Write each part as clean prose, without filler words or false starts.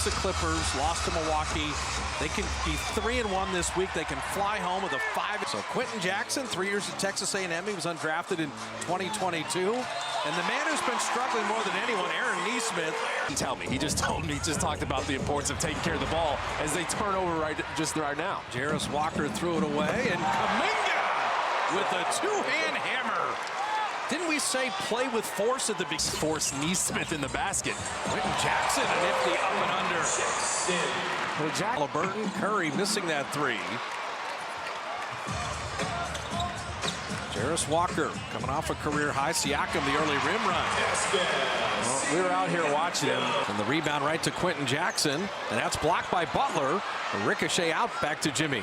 the Clippers, lost to Milwaukee. They can be 3-1 this week. They can fly home with a 5. So Quentin Jackson, 3 years at Texas A&M. He was undrafted in 2022. And the man who's been struggling more than anyone, Aaron Nesmith. Tell me, he just talked about the importance of taking care of the ball as they turn over right now. Jarris Walker threw it away, and Kuminga with a two-hand hammer. Didn't we say play with force at the big? Force Nesmith in the basket. Quentin Jackson, a nifty up and under. Halliburton, Curry missing that three. Jarris Walker coming off a career high. Siakam, the early rim run. Well, we were out here watching him. And the rebound right to Quentin Jackson. And that's blocked by Butler. A ricochet out back to Jimmy.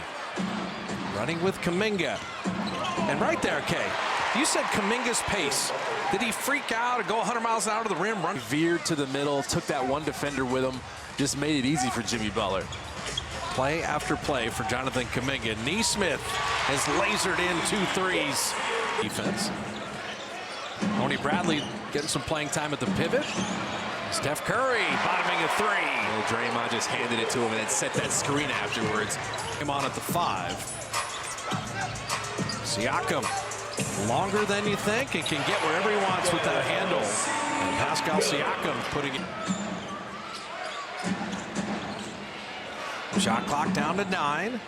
Running with Kuminga. And right there, Kay. You said Kuminga's pace. Did he freak out or go 100 miles an hour to the rim? Run. Veered to the middle, took that one defender with him. Just made it easy for Jimmy Butler. Play after play for Jonathan Kuminga. Nesmith has lasered in 2 threes. Defense. Tony Bradley getting some playing time at the pivot. Steph Curry bottoming a 3. Well, Draymond just handed it to him and then set that screen afterwards. Came on at the 5. Siakam, longer than you think, and can get wherever he wants with that handle. And Pascal Siakam putting it. Shot clock down to 9.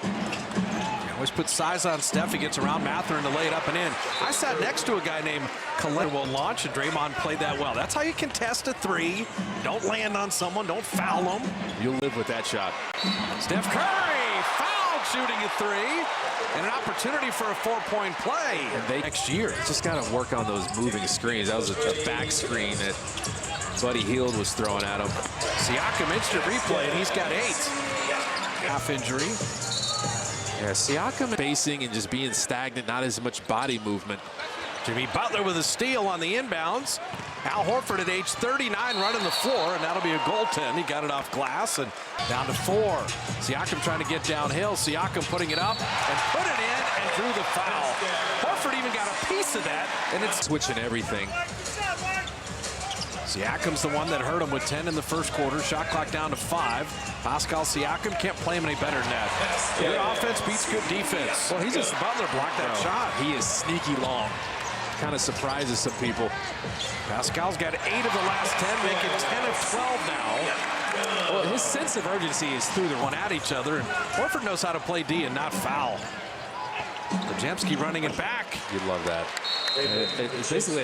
He always puts size on Steph. He gets around Mathurin to lay it up and in. I sat next to a guy named Kalshi will launch, and Draymond played that well. That's how you contest a 3. Don't land on someone. Don't foul them. You'll live with that shot. Steph Curry fouled shooting a 3. And an opportunity for a 4-point play. And they next year just got to work on those moving screens. That was a back screen that Buddy Hield was throwing at him. Siakam instant replay, and he's got 8. Half injury. Yeah, Siakam spacing and just being stagnant, not as much body movement. Jimmy Butler with a steal on the inbounds. Al Horford at age 39 running the floor, and that'll be a goaltend. He got it off glass and down to 4. Siakam trying to get downhill. Siakam putting it up and put it in and drew the foul. Horford even got a piece of that, and it's switching everything. Siakam's the one that hurt him with 10 in the first quarter. Shot clock down to 5. Pascal Siakam can't play him any better than that. Good offense beats good defense. Well, he's just Butler blocked that shot. He is sneaky long. Kind of surprises some people. Pascal's got 8 of the last 10, making 10 of 12 now. Well, his sense of urgency is through the one at each other, and Horford knows how to play D and not foul. Podziemski running it back. You'd love that. It's basically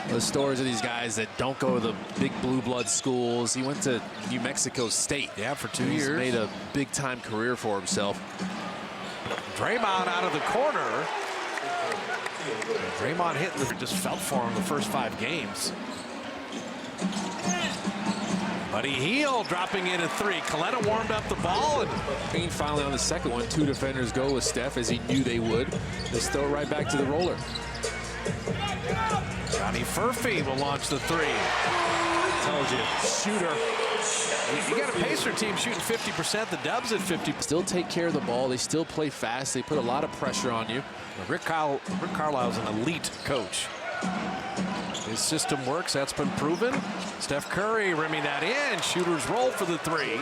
the stories of these guys that don't go to the big blue blood schools. He went to New Mexico State. Yeah, for 2 He's years. Made a big time career for himself. Draymond out of the corner. Draymond hitting the just felt for him the first 5 games. Buddy Hield dropping in a 3. Coletta warmed up the ball. And finally on the second one, 2 defenders go with Steph as he knew they would. They throw it right back to the roller. Johnny Furphy will launch the 3. Tells you, shooter. You got a Pacer team shooting 50%. The Dubs at 50%. Still take care of the ball. They still play fast. They put a lot of pressure on you. Rick Carlisle's an elite coach. His system works. That's been proven. Steph Curry rimming that in. Shooters roll for the 3.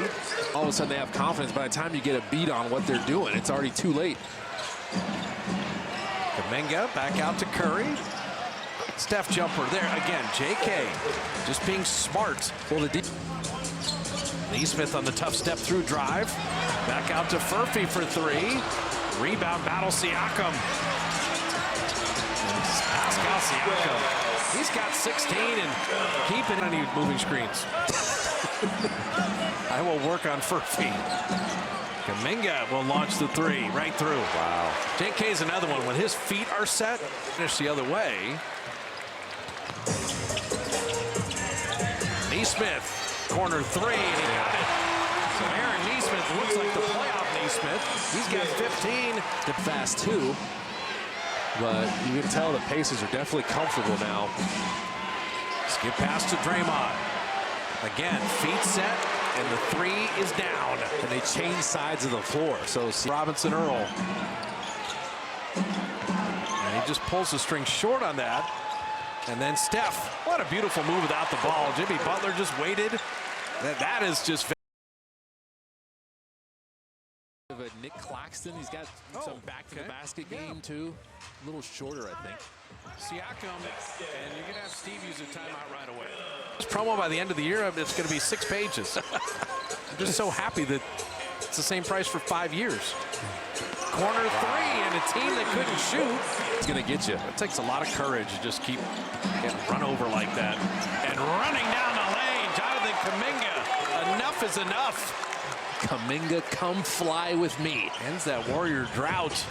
All of a sudden they have confidence. By the time you get a beat on what they're doing, it's already too late. Kuminga back out to Curry. Steph jumper there again. JK just being smart. Well, Nesmith on the tough step through drive. Back out to Furphy for 3. Rebound battle Siakam. Pascal Siakam. He's got 16 and keeping any moving screens. I will work on Furphy. Kuminga will launch the 3 right through. Wow. JK's another one. When his feet are set, finish the other way. Nesmith, corner 3, and he got it. So Aaron Nesmith looks like the playoff Nesmith. He's got 15. They're fast too, but you can tell the Pacers are definitely comfortable now. Skip pass to Draymond. Again, feet set, and the 3 is down. And they change sides of the floor. So Robinson Earl. And he just pulls the string short on that. And then Steph, what a beautiful move without the ball. Jimmy Butler just waited That is just. Nick Claxton, he's got some back to the basket game too. A little shorter, I think. Siakam, and you're going to have Steve use a timeout right away. This promo by the end of the year, it's going to be 6 pages. I'm just so happy that it's the same price for 5 years. Corner three, and a team that couldn't shoot. It's going to get you. It takes a lot of courage to just keep getting run over like that. And running down the lane, Jonathan Kuminga. Enough is enough. Kuminga, come fly with me. Ends that Warrior drought.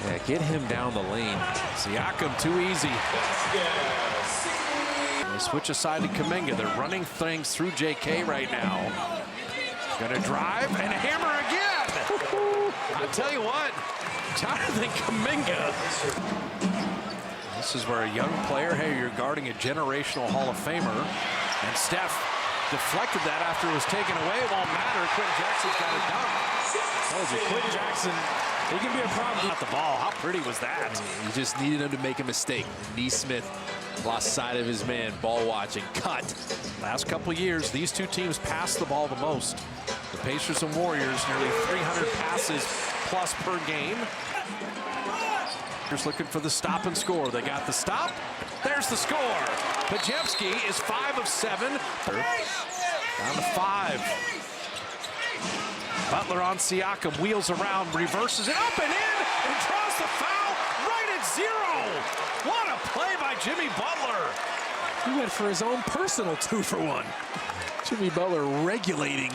Yeah, get him down the lane. Siakam too easy. They switch aside to Kuminga. They're running things through JK right now. Gonna drive and hammer again. I'll tell you what, Jonathan Kuminga. This is where a young player, hey, you're guarding a generational Hall of Famer. And Steph deflected that after it was taken away. It won't matter. Quentin Jackson's got it done. Told you, Quentin Jackson, he can be a problem. Not the ball. How pretty was that? You just needed him to make a mistake. Neesmith lost sight of his man. Ball watching. Cut. Last couple years, these two teams pass the ball the most. The Pacers and Warriors, nearly 300 passes plus per game. Just looking for the stop and score. They got the stop. There's the score. Pajewski is 5 of 7. Down to 5. Butler on Siakam, wheels around, reverses it up and in, and draws the foul right at 0. What a play by Jimmy Butler. He went for his own personal 2-for-1. Jimmy Butler regulating.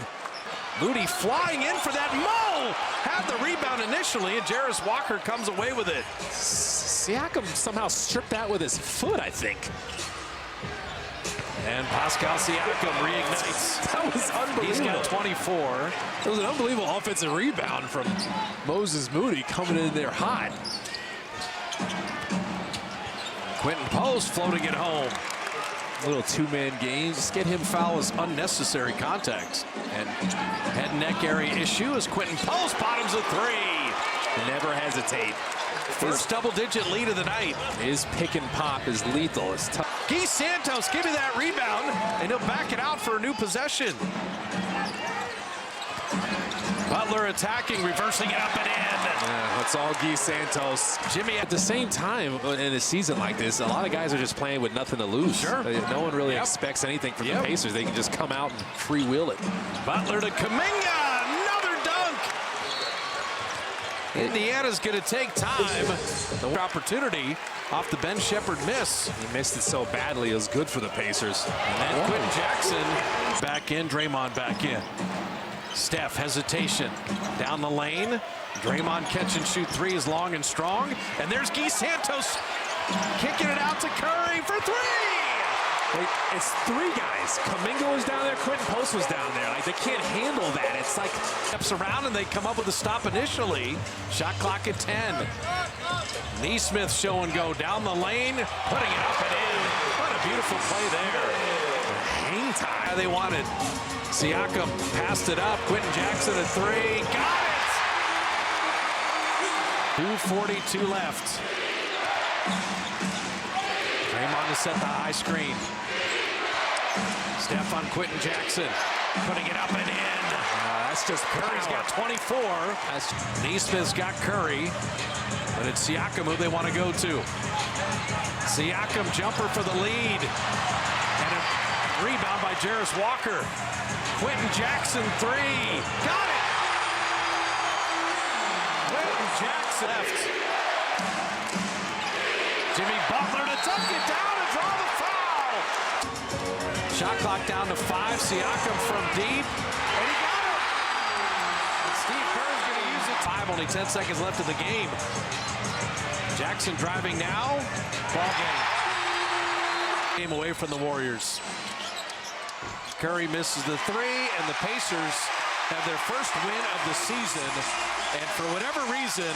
Moody flying in for that. Mo had the rebound initially, and Jarris Walker comes away with it. Siakam somehow stripped that with his foot, I think. And Pascal Siakam reignites. That was unbelievable. He's got 24. It was an unbelievable offensive rebound from Moses Moody coming in there hot. Quentin Post floating it home. Little two-man game. Just get him foul as unnecessary contact. And head and neck area issue as Quentin Post bottoms a 3. Never hesitate. First double-digit lead of the night. His pick and pop is lethal. It's tough. Guy Santos, give me that rebound, and he'll back it out for a new possession. Butler attacking, reversing it up and in. Yeah, that's all Guy Santos. Jimmy at the same time, in a season like this, a lot of guys are just playing with nothing to lose. Sure. No one really expects anything from the Pacers. They can just come out and freewheel it. Butler to Kuminga, another dunk. Indiana's going to take time. The opportunity off the Ben Shepherd miss. He missed it so badly. It was good for the Pacers. And then Quentin Jackson back in, Draymond back in. Steph, hesitation. Down the lane. Draymond catch and shoot 3 is long and strong. And there's Guy Santos kicking it out to Curry for 3. It's 3 guys. Kuminga was down there. Quentin Post was down there. Like, they can't handle that. It's like steps around and they come up with a stop initially. Shot clock at 10. Neesmith show and go down the lane, putting it up and in. What a beautiful play there. hang time. They wanted. Siakam passed it up. Quentin Jackson at 3. Got it! 2:42 left. Draymond to set the high screen. Steph on Quentin Jackson. Putting it up and in. That's just Curry's got 24. Neesmith's got Curry. But it's Siakam who they want to go to. Siakam jumper for the lead. And a rebound by Jarris Walker. Quentin Jackson 3. Got it! Quentin Jackson left. Jimmy Butler to tuck it down and draw the foul. Shot clock down to 5. Siakam from deep. And he got it! And Steve Kerr's going to use it. 5, only 10 seconds left in the game. Jackson driving now. Ball game. Game away from the Warriors. Curry misses the 3, and the Pacers have their first win of the season. And for whatever reason,